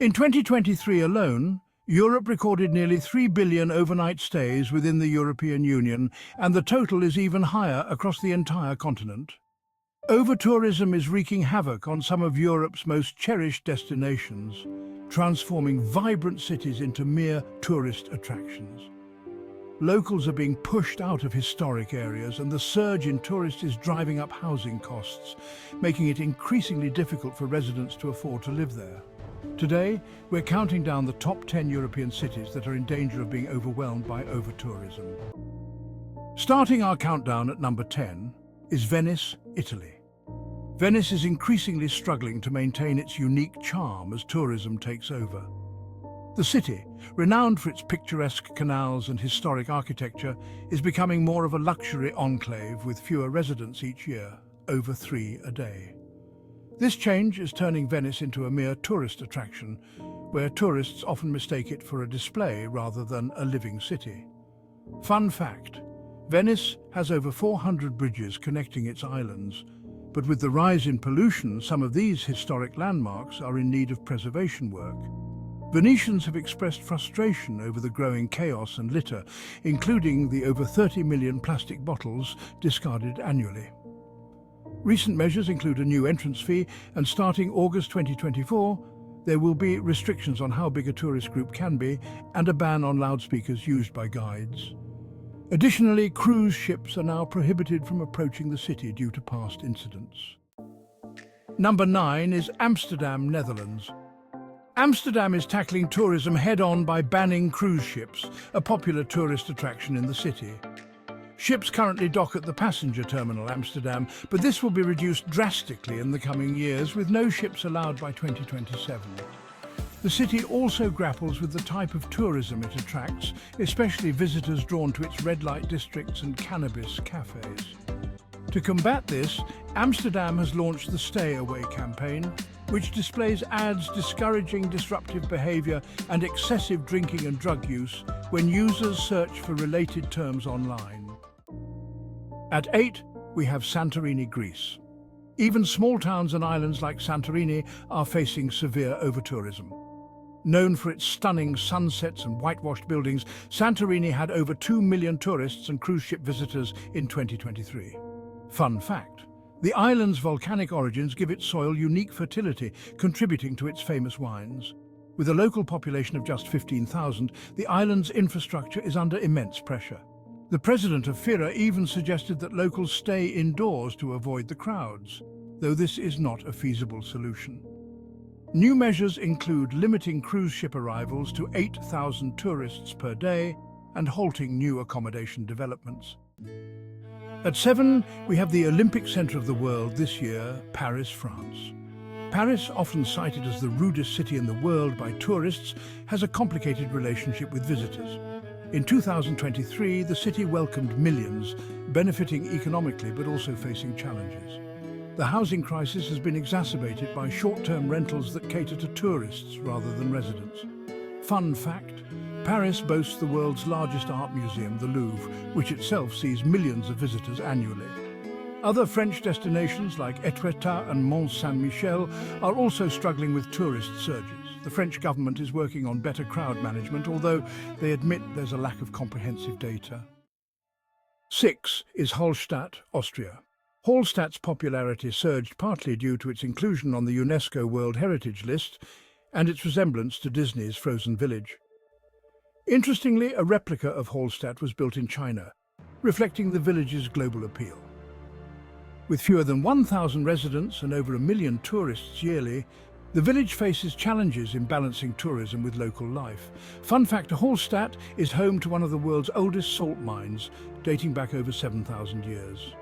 In 2023 alone, Europe recorded nearly 3 billion overnight stays within the European Union, and the total is even higher across the entire continent. Overtourism is wreaking havoc on some of Europe's most cherished destinations, transforming vibrant cities into mere tourist attractions. Locals are being pushed out of historic areas, and the surge in tourists is driving up housing costs, making it increasingly difficult for residents to afford to live there. Today, we're counting down the top 10 European cities that are in danger of being overwhelmed by overtourism. Starting our countdown at number 10 is Venice, Italy. Venice is increasingly struggling to maintain its unique charm as tourism takes over. The city, renowned for its picturesque canals and historic architecture, is becoming more of a luxury enclave with fewer residents each year, over 3 a day. This change is turning Venice into a mere tourist attraction, where tourists often mistake it for a display rather than a living city. Fun fact: Venice has over 400 bridges connecting its islands, but with the rise in pollution, some of these historic landmarks are in need of preservation work. Venetians have expressed frustration over the growing chaos and litter, including the over 30 million plastic bottles discarded annually. Recent measures include a new entrance fee, and starting August 2024, there will be restrictions on how big a tourist group can be and a ban on loudspeakers used by guides. Additionally, cruise ships are now prohibited from approaching the city due to past incidents. Number 9 is Amsterdam, Netherlands. Amsterdam is tackling tourism head-on by banning cruise ships, a popular tourist attraction in the city. Ships currently dock at the passenger terminal Amsterdam, but this will be reduced drastically in the coming years, with no ships allowed by 2027. The city also grapples with the type of tourism it attracts, especially visitors drawn to its red light districts and cannabis cafes. To combat this, Amsterdam has launched the Stay Away campaign, which displays ads discouraging disruptive behavior and excessive drinking and drug use when users search for related terms online. At 8, we have Santorini, Greece. Even small towns and islands like Santorini are facing severe overtourism. Known for its stunning sunsets and whitewashed buildings, Santorini had over 2 million tourists and cruise ship visitors in 2023. Fun fact: the island's volcanic origins give its soil unique fertility, contributing to its famous wines. With a local population of just 15,000, the island's infrastructure is under immense pressure. The president of FIRA even suggested that locals stay indoors to avoid the crowds, though this is not a feasible solution. New measures include limiting cruise ship arrivals to 8,000 tourists per day and halting new accommodation developments. At 7, we have the Olympic centre of the world this year, Paris, France. Paris, often cited as the rudest city in the world by tourists, has a complicated relationship with visitors. In 2023, the city welcomed millions, benefiting economically but also facing challenges. The housing crisis has been exacerbated by short-term rentals that cater to tourists rather than residents. Fun fact: Paris boasts the world's largest art museum, the Louvre, which itself sees millions of visitors annually. Other French destinations like Étretat and Mont Saint-Michel are also struggling with tourist surges. The French government is working on better crowd management, although they admit there's a lack of comprehensive data. 6 is Hallstatt, Austria. Hallstatt's popularity surged partly due to its inclusion on the UNESCO World Heritage List and its resemblance to Disney's Frozen Village. Interestingly, a replica of Hallstatt was built in China, reflecting the village's global appeal. With fewer than 1,000 residents and over 1 million tourists yearly, the village faces challenges in balancing tourism with local life. Fun fact: Hallstatt is home to one of the world's oldest salt mines, dating back over 7,000 years.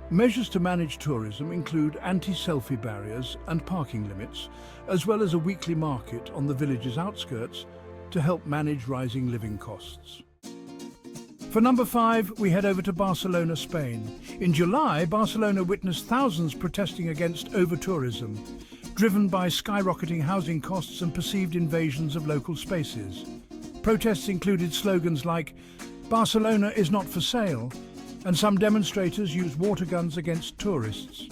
Measures to manage tourism include anti-selfie barriers and parking limits, as well as a weekly market on the village's outskirts to help manage rising living costs. For number 5, we head over to Barcelona, Spain. In July, Barcelona witnessed thousands protesting against overtourism, driven by skyrocketing housing costs and perceived invasions of local spaces. Protests included slogans like "Barcelona is not for sale," and some demonstrators used water guns against tourists.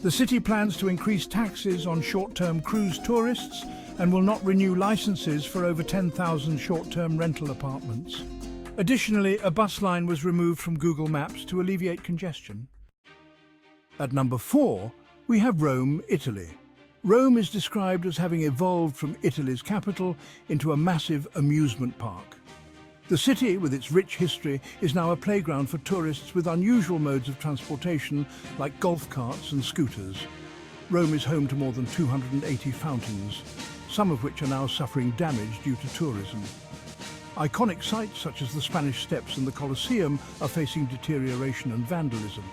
The city plans to increase taxes on short-term cruise tourists and will not renew licenses for over 10,000 short-term rental apartments. Additionally, a bus line was removed from Google Maps to alleviate congestion. At number 4, we have Rome, Italy. Rome is described as having evolved from Italy's capital into a massive amusement park. The city, with its rich history, is now a playground for tourists with unusual modes of transportation like golf carts and scooters. Rome is home to more than 280 fountains, some of which are now suffering damage due to tourism. Iconic sites such as the Spanish Steps and the Colosseum are facing deterioration and vandalism.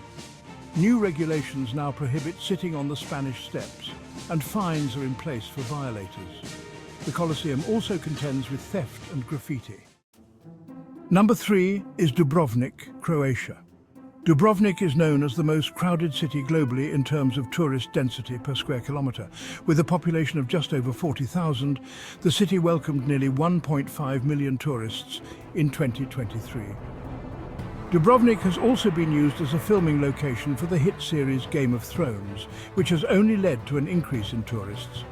New regulations now prohibit sitting on the Spanish Steps, and fines are in place for violators. The Colosseum also contends with theft and graffiti. Number 3 is Dubrovnik, Croatia. Dubrovnik is known as the most crowded city globally in terms of tourist density per square kilometre. With a population of just over 40,000, the city welcomed nearly 1.5 million tourists in 2023. Dubrovnik has also been used as a filming location for the hit series Game of Thrones, which has only led to an increase in tourists.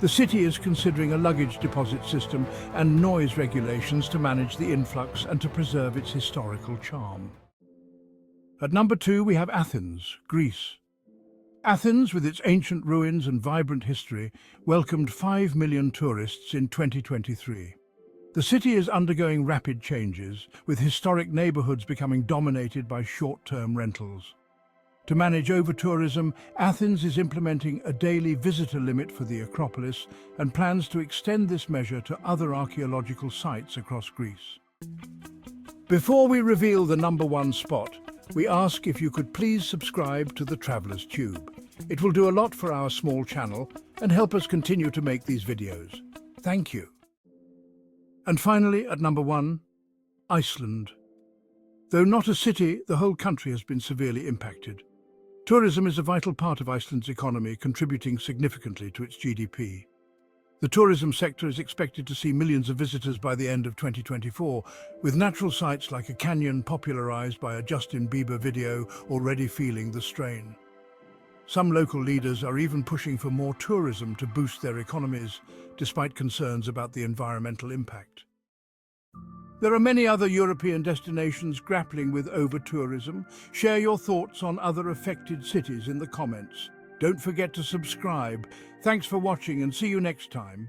The city is considering a luggage deposit system and noise regulations to manage the influx and to preserve its historical charm. At number 2, we have Athens, Greece. Athens, with its ancient ruins and vibrant history, welcomed 5 million tourists in 2023. The city is undergoing rapid changes, with historic neighbourhoods becoming dominated by short-term rentals. To manage overtourism, Athens is implementing a daily visitor limit for the Acropolis and plans to extend this measure to other archaeological sites across Greece. Before we reveal the number 1 spot, we ask if you could please subscribe to the Traveller's Tube. It will do a lot for our small channel and help us continue to make these videos. Thank you. And finally, at number 1, Iceland. Though not a city, the whole country has been severely impacted. Tourism is a vital part of Iceland's economy, contributing significantly to its GDP. The tourism sector is expected to see millions of visitors by the end of 2024, with natural sites like a canyon popularized by a Justin Bieber video already feeling the strain. Some local leaders are even pushing for more tourism to boost their economies, despite concerns about the environmental impact. There are many other European destinations grappling with over-tourism. Share your thoughts on other affected cities in the comments. Don't forget to subscribe. Thanks for watching and see you next time.